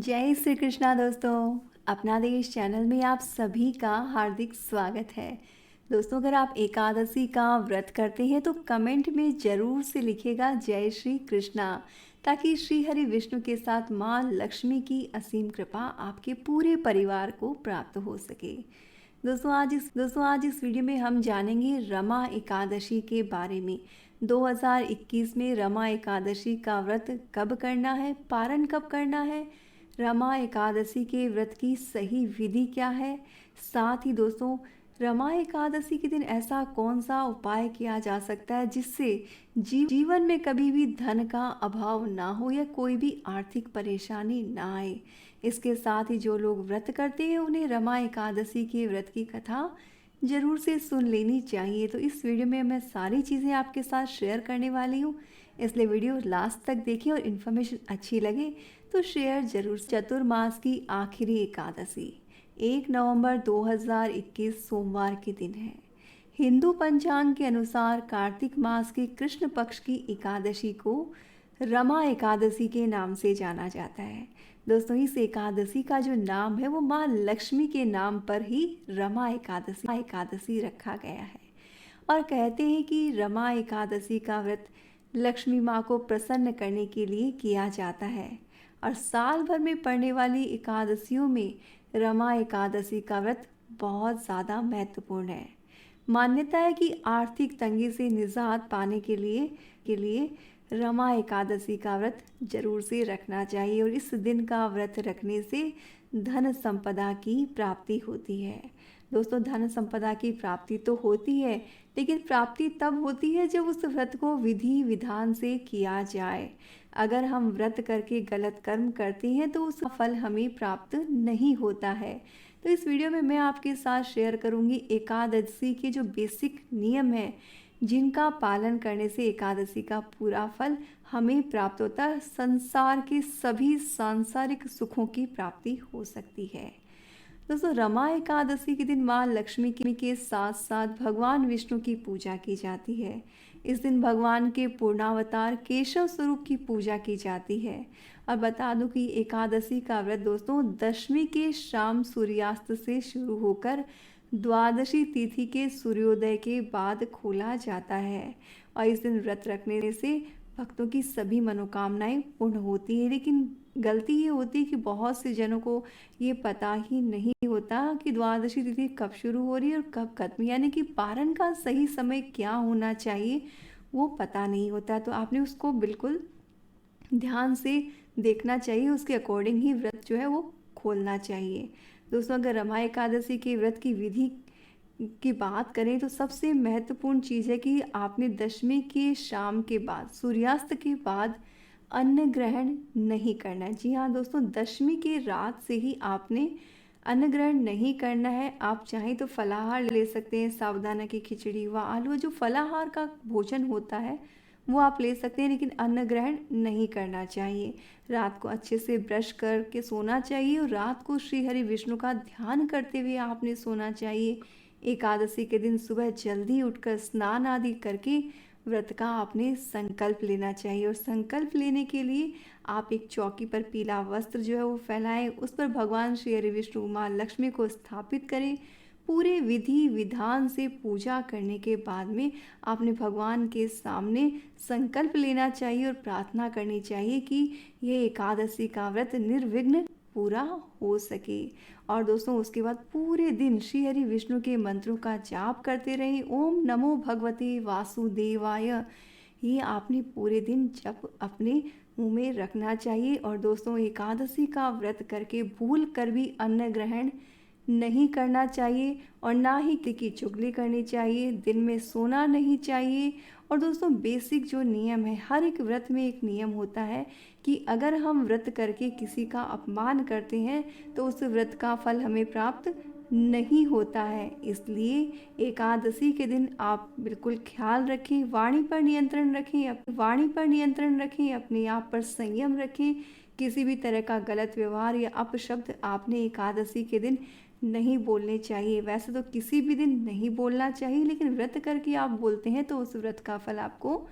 जय श्री कृष्णा दोस्तों। अपना देश चैनल में आप सभी का हार्दिक स्वागत है। दोस्तों, अगर आप एकादशी का व्रत करते हैं तो कमेंट में ज़रूर से लिखिएगा जय श्री कृष्णा, ताकि श्री हरि विष्णु के साथ माँ लक्ष्मी की असीम कृपा आपके पूरे परिवार को प्राप्त हो सके। दोस्तों आज इस वीडियो में हम जानेंगे रमा एकादशी के बारे में। 2021 में रमा एकादशी का व्रत कब करना है, पारण कब करना है, रमा एकादशी के व्रत की सही विधि क्या है। साथ ही दोस्तों, रमा एकादशी के दिन ऐसा कौन सा उपाय किया जा सकता है जिससे जीवन में कभी भी धन का अभाव ना हो या कोई भी आर्थिक परेशानी ना आए। इसके साथ ही जो लोग व्रत करते हैं उन्हें रमा एकादशी के व्रत की कथा जरूर से सुन लेनी चाहिए। तो इस वीडियो में मैं सारी चीज़ें आपके साथ शेयर करने वाली हूँ, इसलिए वीडियो लास्ट तक देखिए और इन्फॉर्मेशन अच्छी लगे तो शेयर जरूर। चतुर्मास की आखिरी एकादशी 1 नवंबर 2021 सोमवार के दिन है। हिंदू पंचांग के अनुसार कार्तिक मास के कृष्ण पक्ष की एकादशी को रमा एकादशी के नाम से जाना जाता है। दोस्तों, इस एकादशी का जो नाम है वो माँ लक्ष्मी के नाम पर ही रमा एकादशी रखा गया है। और कहते हैं कि रमा एकादशी का व्रत लक्ष्मी माँ को प्रसन्न करने के लिए किया जाता है और साल भर में पड़ने वाली एकादशियों में रमा एकादशी का व्रत बहुत ज़्यादा महत्वपूर्ण है। मान्यता है कि आर्थिक तंगी से निजात पाने के लिए रमा एकादशी का व्रत जरूर से रखना चाहिए और इस दिन का व्रत रखने से धन संपदा की प्राप्ति होती है। दोस्तों, धन संपदा की प्राप्ति तो होती है, लेकिन प्राप्ति तब होती है जब उस व्रत को विधि विधान से किया जाए। अगर हम व्रत करके गलत कर्म करते हैं तो उसका फल हमें प्राप्त नहीं होता है। तो इस वीडियो में मैं आपके साथ शेयर करूंगी एकादशी के जो बेसिक नियम है, जिनका पालन करने से एकादशी का पूरा फल हमें प्राप्त होता है। संसार के सभी सांसारिक सुखों की प्राप्ति हो सकती है। दोस्तों, रमा एकादशी के दिन माँ लक्ष्मी के साथ साथ भगवान विष्णु की पूजा की जाती है। इस दिन भगवान के पूर्णावतार केशव स्वरूप की पूजा की जाती है। और बता दूं कि एकादशी का व्रत दोस्तों दशमी के शाम सूर्यास्त से शुरू होकर द्वादशी तिथि के सूर्योदय के बाद खोला जाता है। और इस दिन व्रत रखने से भक्तों की सभी मनोकामनाएं पूर्ण होती है। लेकिन गलती ये होती है कि बहुत से जनों को ये पता ही नहीं होता कि द्वादशी तिथि कब शुरू हो रही है और कब खत्म, यानी कि पारण का सही समय क्या होना चाहिए वो पता नहीं होता। तो आपने उसको बिल्कुल ध्यान से देखना चाहिए, उसके अकॉर्डिंग ही व्रत जो है वो खोलना चाहिए। दोस्तों, अगर रमा एकादशी के व्रत की विधि की बात करें तो सबसे महत्वपूर्ण चीज़ है कि आपने दशमी के शाम के बाद सूर्यास्त के बाद अन्न ग्रहण नहीं करना है। जी हाँ दोस्तों, दशमी की रात से ही आपने अन्न ग्रहण नहीं करना है। आप चाहें तो फलाहार ले सकते हैं, साबूदाना की खिचड़ी व आलू, जो फलाहार का भोजन होता है वो आप ले सकते हैं, लेकिन अन्न ग्रहण नहीं करना चाहिए। रात को अच्छे से ब्रश करके सोना चाहिए और रात को श्री हरि विष्णु का ध्यान करते हुए आपने सोना चाहिए। एकादशी के दिन सुबह जल्दी उठकर स्नान आदि करके व्रत का आपने संकल्प लेना चाहिए। और संकल्प लेने के लिए आप एक चौकी पर पीला वस्त्र जो है वो फैलाएं, उस पर भगवान श्री हरि विष्णु माँ लक्ष्मी को स्थापित करें। पूरे विधि विधान से पूजा करने के बाद में आपने भगवान के सामने संकल्प लेना चाहिए और प्रार्थना करनी चाहिए कि ये एकादशी का व्रत निर्विघ्न पूरा हो सके। और दोस्तों, उसके बाद पूरे दिन श्री हरि विष्णु के मंत्रों का जाप करते रहें। ओम नमो भगवते वासुदेवाय, ये आपने पूरे दिन जप अपने मुंह में रखना चाहिए। और दोस्तों, एकादशी का व्रत करके भूल कर भी अन्न ग्रहण नहीं करना चाहिए और ना ही किसी की चुगली करनी चाहिए। दिन में सोना नहीं चाहिए। और दोस्तों, बेसिक जो नियम है, हर एक व्रत में एक नियम होता है कि अगर हम व्रत करके किसी का अपमान करते हैं तो उस व्रत का फल हमें प्राप्त नहीं होता है। इसलिए एकादशी के दिन आप बिल्कुल ख्याल रखें, वाणी पर नियंत्रण रखें, अपने आप पर संयम रखें। किसी भी तरह का गलत व्यवहार या अपशब्द आपने एकादशी के दिन नहीं बोलने चाहिए। वैसे तो किसी भी दिन नहीं बोलना चाहिए, लेकिन व्रत करके आप बोलते हैं तो उस व्रत का फल आपको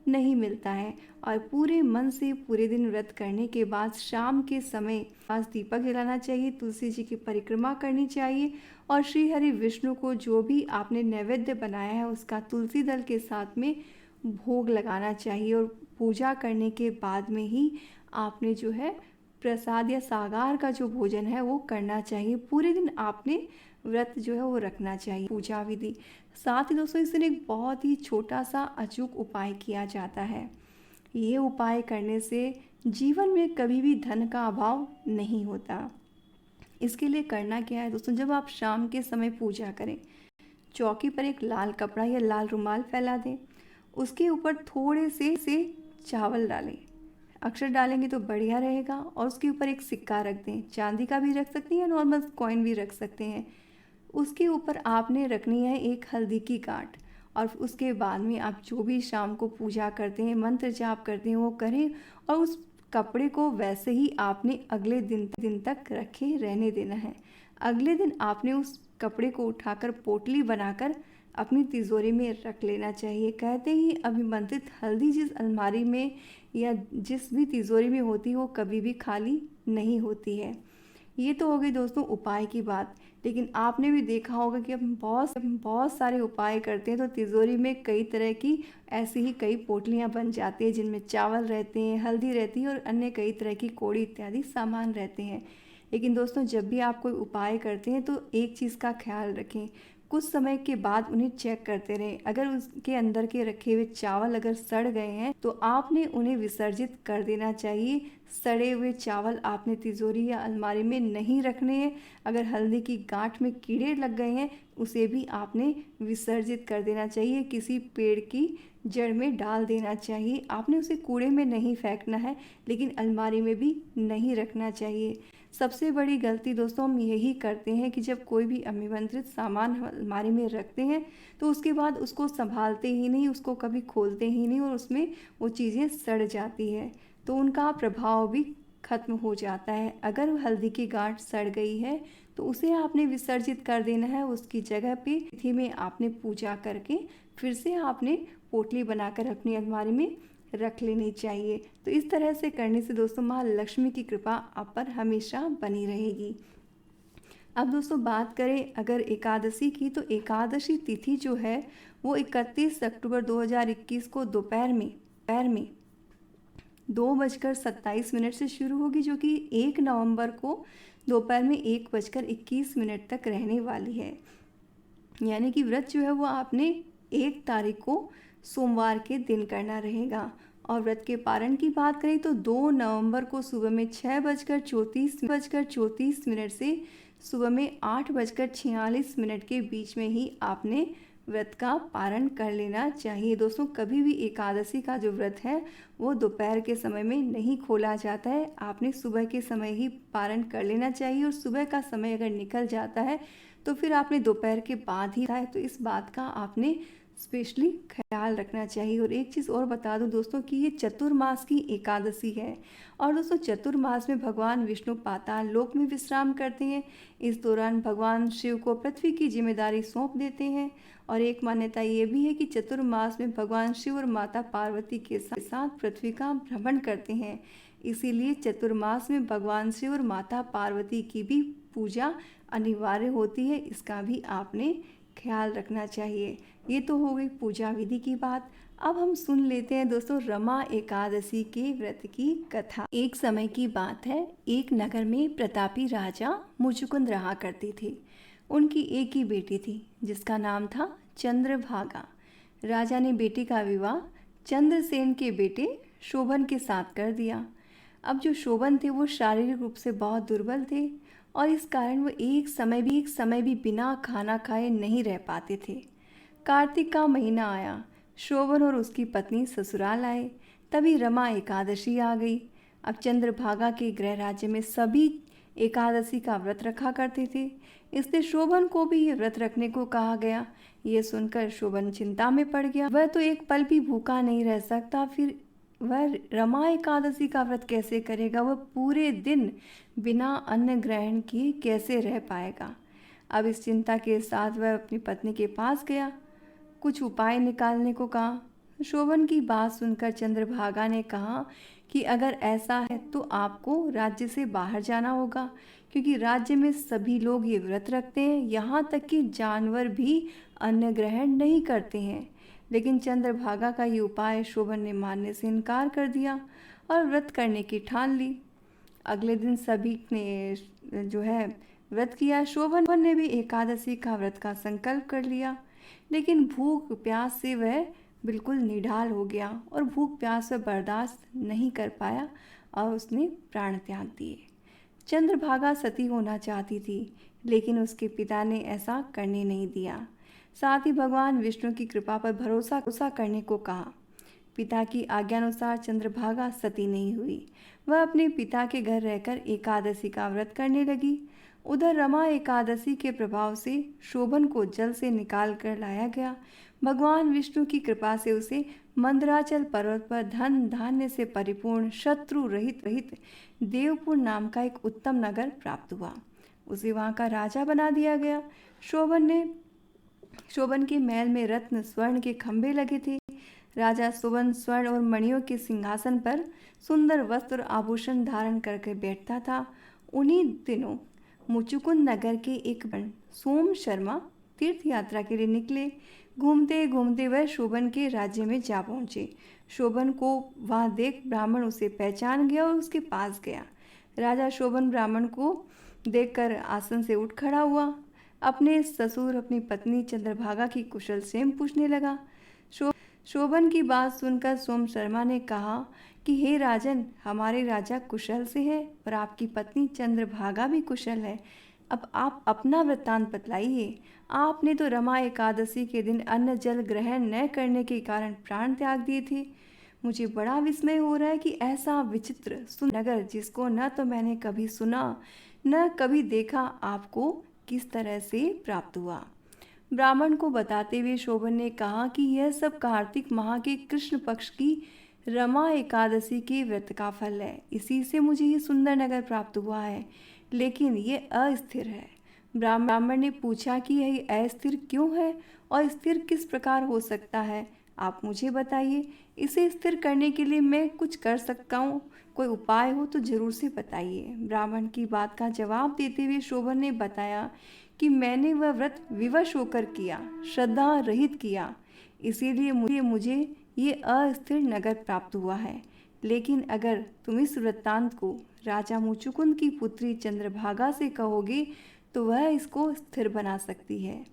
नहीं मिलता है। और पूरे मन से पूरे दिन व्रत करने के बाद शाम के समय पास दीपक जलाना चाहिए, तुलसी जी की परिक्रमा करनी चाहिए और श्री हरि विष्णु को जो भी आपने नैवेद्य बनाया है उसका तुलसी दल के साथ में भोग लगाना चाहिए। और पूजा करने के बाद में ही आपने जो है प्रसाद या सागार का जो भोजन है वो करना चाहिए। पूरे दिन आपने व्रत जो है वो रखना चाहिए। पूजा विधि साथ ही दोस्तों इस दिन एक बहुत ही छोटा सा अचूक उपाय किया जाता है। ये उपाय करने से जीवन में कभी भी धन का अभाव नहीं होता। इसके लिए करना क्या है दोस्तों, जब आप शाम के समय पूजा करें, चौकी पर एक लाल कपड़ा या लाल रुमाल फैला दें, उसके ऊपर थोड़े से चावल डालें। अक्षर डालेंगे तो बढ़िया रहेगा। और उसके ऊपर एक सिक्का रख दें, चांदी का भी रख सकते हैं, नॉर्मल कॉइन भी रख सकते हैं। उसके ऊपर आपने रखनी है एक हल्दी की गांठ। और उसके बाद में आप जो भी शाम को पूजा करते हैं, मंत्र जाप करते हैं वो करें। और उस कपड़े को वैसे ही आपने अगले दिन तक रखे रहने देना है। अगले दिन आपने उस कपड़े को उठाकर पोटली बनाकर अपनी तिजोरी में रख लेना चाहिए। कहते ही अभिमंत्रित हल्दी जिस अलमारी में या जिस भी तिजोरी में होती है वो कभी भी खाली नहीं होती है। ये तो हो गई दोस्तों उपाय की बात। लेकिन आपने भी देखा होगा कि हम बहुत सारे उपाय करते हैं तो तिजोरी में कई तरह की ऐसी ही कई पोटलियाँ बन जाती है जिनमें चावल रहते हैं, हल्दी रहती है और अन्य कई तरह की कौड़ी इत्यादि सामान रहते हैं। लेकिन दोस्तों जब भी आप कोई उपाय करते हैं तो एक चीज़ का ख्याल रखें, कुछ समय के बाद उन्हें चेक करते रहें। अगर उसके अंदर के रखे हुए चावल अगर सड़ गए हैं तो आपने उन्हें विसर्जित कर देना चाहिए। सड़े हुए चावल आपने तिजोरी या अलमारी में नहीं रखने हैं। अगर हल्दी की गांठ में कीड़े लग गए हैं उसे भी आपने विसर्जित कर देना चाहिए, किसी पेड़ की जड़ में डाल देना चाहिए। आपने उसे कूड़े में नहीं फेंकना है, लेकिन अलमारी में भी नहीं रखना चाहिए। सबसे बड़ी गलती दोस्तों हम यही करते हैं कि जब कोई भी अभिमंत्रित सामान अलमारी में रखते हैं तो उसके बाद उसको संभालते ही नहीं, उसको कभी खोलते ही नहीं और उसमें वो चीज़ें सड़ जाती है तो उनका प्रभाव भी खत्म हो जाता है। अगर हल्दी की गांठ सड़ गई है तो उसे आपने विसर्जित कर देना है। उसकी जगह पे तिथि में आपने पूजा करके फिर से आपने पोटली बनाकर अपनी अलमारी में रख लेनी चाहिए। तो इस तरह से करने से दोस्तों माँ लक्ष्मी की कृपा आप पर हमेशा बनी रहेगी। अब दोस्तों बात करें अगर एकादशी की, तो एकादशी तिथि जो है वो 31 अक्टूबर 2021 को दोपहर में 2:27 से शुरू होगी, जो कि 1 नवंबर को दोपहर में 1:21 तक रहने वाली है। यानी कि व्रत जो है वो आपने 1 तारीख को सोमवार के दिन करना रहेगा। और व्रत के पारण की बात करें तो 2 नवंबर को सुबह में 6:34 से सुबह में 8:46 के बीच में ही आपने व्रत का पारण कर लेना चाहिए। दोस्तों कभी भी एकादशी का जो व्रत है वो दोपहर के समय में नहीं खोला जाता है, आपने सुबह के समय ही पारण कर लेना चाहिए। और सुबह का समय अगर निकल जाता है तो फिर आपने दोपहर के बाद ही है, तो इस बात का आपने स्पेशली ख्याल रखना चाहिए। और एक चीज़ और बता दूं दोस्तों कि ये चतुर्मास की एकादशी है। और दोस्तों चतुर्मास में भगवान विष्णु पाताल लोक में विश्राम करते हैं। इस दौरान भगवान शिव को पृथ्वी की जिम्मेदारी सौंप देते हैं। और एक मान्यता ये भी है कि चतुर्मास में भगवान शिव और माता पार्वती के साथ पृथ्वी का भ्रमण करते हैं। इसीलिए चतुर्मास में भगवान शिव और माता पार्वती की भी पूजा अनिवार्य होती है, इसका भी आपने ख्याल रखना चाहिए। ये तो हो गई पूजा विधि की बात। अब हम सुन लेते हैं दोस्तों रमा एकादशी के व्रत की कथा। एक समय की बात है, एक नगर में प्रतापी राजा मुचुकुंद रहा करते थे। उनकी एक ही बेटी थी जिसका नाम था चंद्रभागा। राजा ने बेटी का विवाह चंद्रसेन के बेटे शोभन के साथ कर दिया। अब जो शोभन थे वो शारीरिक रूप से बहुत दुर्बल थे और इस कारण वो एक समय भी बिना खाना खाए नहीं रह पाते थे। कार्तिक का महीना आया, शोभन और उसकी पत्नी ससुराल आए, तभी रमा एकादशी आ गई। अब चंद्रभागा के गृह राज्य में सभी एकादशी का व्रत रखा करते थे, इसलिए शोभन को भी ये व्रत रखने को कहा गया। ये सुनकर शोभन चिंता में पड़ गया, वह तो एक पल भी भूखा नहीं रह सकता, फिर वह रमा एकादशी का व्रत कैसे करेगा, वह पूरे दिन बिना अन्न ग्रहण किए कैसे रह पाएगा। अब इस चिंता के साथ वह अपनी पत्नी के पास गया, कुछ उपाय निकालने को कहा। शोभन की बात सुनकर चंद्रभागा ने कहा कि अगर ऐसा है तो आपको राज्य से बाहर जाना होगा, क्योंकि राज्य में सभी लोग ये व्रत रखते हैं, यहाँ तक कि जानवर भी अन्न ग्रहण नहीं करते हैं। लेकिन चंद्रभागा का ये उपाय शोभन ने मानने से इनकार कर दिया और व्रत करने की ठान ली। अगले दिन सभी ने जो है व्रत किया। शोभन ने भी एकादशी का व्रत का संकल्प कर लिया, लेकिन भूख प्यास से वह बिल्कुल निढाल हो गया और भूख प्यास से बर्दाश्त नहीं कर पाया और उसने प्राण त्याग दिए। चंद्रभागा सती होना चाहती थी, लेकिन उसके पिता ने ऐसा करने नहीं दिया। साथ ही भगवान विष्णु की कृपा पर भरोसा करने को कहा। पिता की आज्ञानुसार चंद्रभागा सती नहीं हुई। वह अपने पिता के घर रहकर एकादशी का व्रत करने लगी। उधर रमा एकादशी के प्रभाव से शोभन को जल से निकाल कर लाया गया। भगवान विष्णु की कृपा से उसे मंदराचल पर्वत पर धन धान्य से परिपूर्ण शत्रु रहित देवपुर नाम का एक उत्तम नगर प्राप्त हुआ। उसे वहाँ का राजा बना दिया गया। शोभन के महल में रत्न स्वर्ण के खंभे लगे थे। राजा शोभन स्वर्ण और मणियों के सिंहासन पर सुंदर वस्त्र और आभूषण धारण करके बैठता था। उन्हीं दिनों मुचुकुंद नगर के एक सोम शर्मा तीर्थ यात्रा के लिए निकले। घूमते घूमते वह शोभन के राज्य में जा पहुँचे। शोभन को वहाँ देख ब्राह्मण उसे पहचान गया और उसके पास गया। राजा शोभन ब्राह्मण को देखकर आसन से उठ खड़ा हुआ। अपने ससुर अपनी पत्नी चंद्रभागा की कुशल क्षेम पूछने लगा। शोभन की बात सुनकर सोम शर्मा ने कहा कि हे राजन, हमारे राजा कुशल से है और आपकी पत्नी चंद्रभागा भी कुशल है। अब आप अपना वृत्तांत बतलाइए। आपने तो रमा एकादशी के दिन अन्न जल ग्रहण न करने के कारण प्राण त्याग दिए थे। मुझे बड़ा विस्मय हो रहा है कि ऐसा विचित्र नगर, जिसको न तो मैंने कभी सुना न कभी देखा, आपको किस तरह से प्राप्त हुआ। ब्राह्मण को बताते हुए शोभन ने कहा कि यह सब कार्तिक माह के कृष्ण पक्ष की रमा एकादशी के व्रत का फल है। इसी से मुझे ये सुंदर नगर प्राप्त हुआ है, लेकिन ये अस्थिर है। ब्राह्मण ने पूछा कि यह अस्थिर क्यों है और स्थिर किस प्रकार हो सकता है, आप मुझे बताइए। इसे स्थिर करने के लिए मैं कुछ कर सकता हूँ, कोई उपाय हो तो जरूर से बताइए। ब्राह्मण की बात का जवाब देते हुए शोभन ने बताया कि मैंने वह व्रत विवश होकर किया, श्रद्धा रहित किया, इसीलिए मुझे ये अस्थिर नगर प्राप्त हुआ है। लेकिन अगर तुम इस वृत्तांत को राजा मुचुकुंद की पुत्री चंद्रभागा से कहोगे तो वह इसको स्थिर बना सकती है।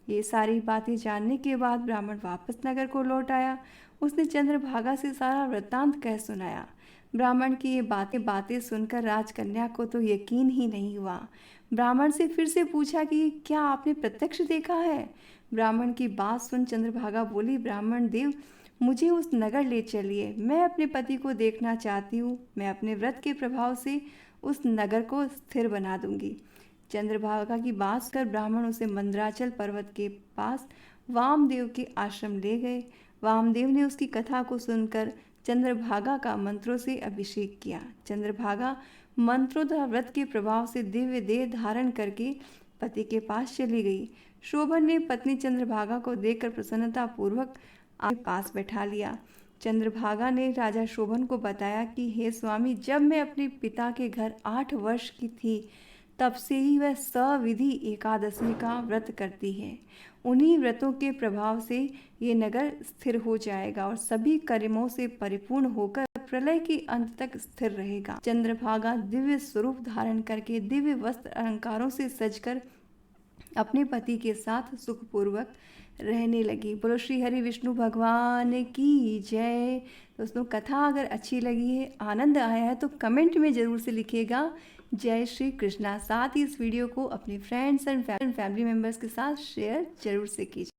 ये सारी बातें जानने के बाद ब्राह्मण वापस नगर को लौट आया। उसने चंद्रभागा से सारा वृत्तांत कह सुनाया। ब्राह्मण की ये बातें सुनकर राजकन्या को तो यकीन ही नहीं हुआ। ब्राह्मण से फिर से पूछा कि क्या आपने प्रत्यक्ष देखा है। ब्राह्मण की बात सुन चंद्रभागा बोली, ब्राह्मण देव, मुझे उस नगर ले चलिए, मैं अपने पति को देखना चाहती हूँ। मैं अपने व्रत के प्रभाव से उस नगर को स्थिर बना दूंगी। चंद्रभागा की बात कर ब्राह्मण उसे मंदराचल पर्वत के पास वामदेव के आश्रम ले गए। वामदेव ने उसकी कथा को सुनकर चंद्रभागा का मंत्रों से अभिषेक किया। चंद्रभागा मंत्रों तथा व्रत के प्रभाव से दिव्य देह धारण करके पति के पास चली गई। शोभन ने पत्नी चंद्रभागा को देखकर प्रसन्नता पूर्वक अपने पास बैठा लिया। चंद्रभागा ने राजा शोभन को बताया कि हे स्वामी, जब मैं अपने पिता के घर 8 वर्ष की थी, तब से ही वह सविधि एकादशी का व्रत करती है। उन्हीं व्रतों के प्रभाव से ये नगर स्थिर हो जाएगा और सभी कर्मों से परिपूर्ण होकर प्रलय के अंत तक स्थिर रहेगा। चंद्रभागा दिव्य स्वरूप धारण करके दिव्य वस्त्र अलंकारों से सजकर अपने पति के साथ सुखपूर्वक रहने लगी। बोलो श्री हरि विष्णु भगवान की जय। दोस्तों, कथा अगर अच्छी लगी है, आनंद आया है तो कमेंट में ज़रूर से लिखिएगा जय श्री कृष्णा। साथ ही इस वीडियो को अपने फ्रेंड्स एंड फैमिली मेम्बर्स के साथ शेयर जरूर से कीजिए।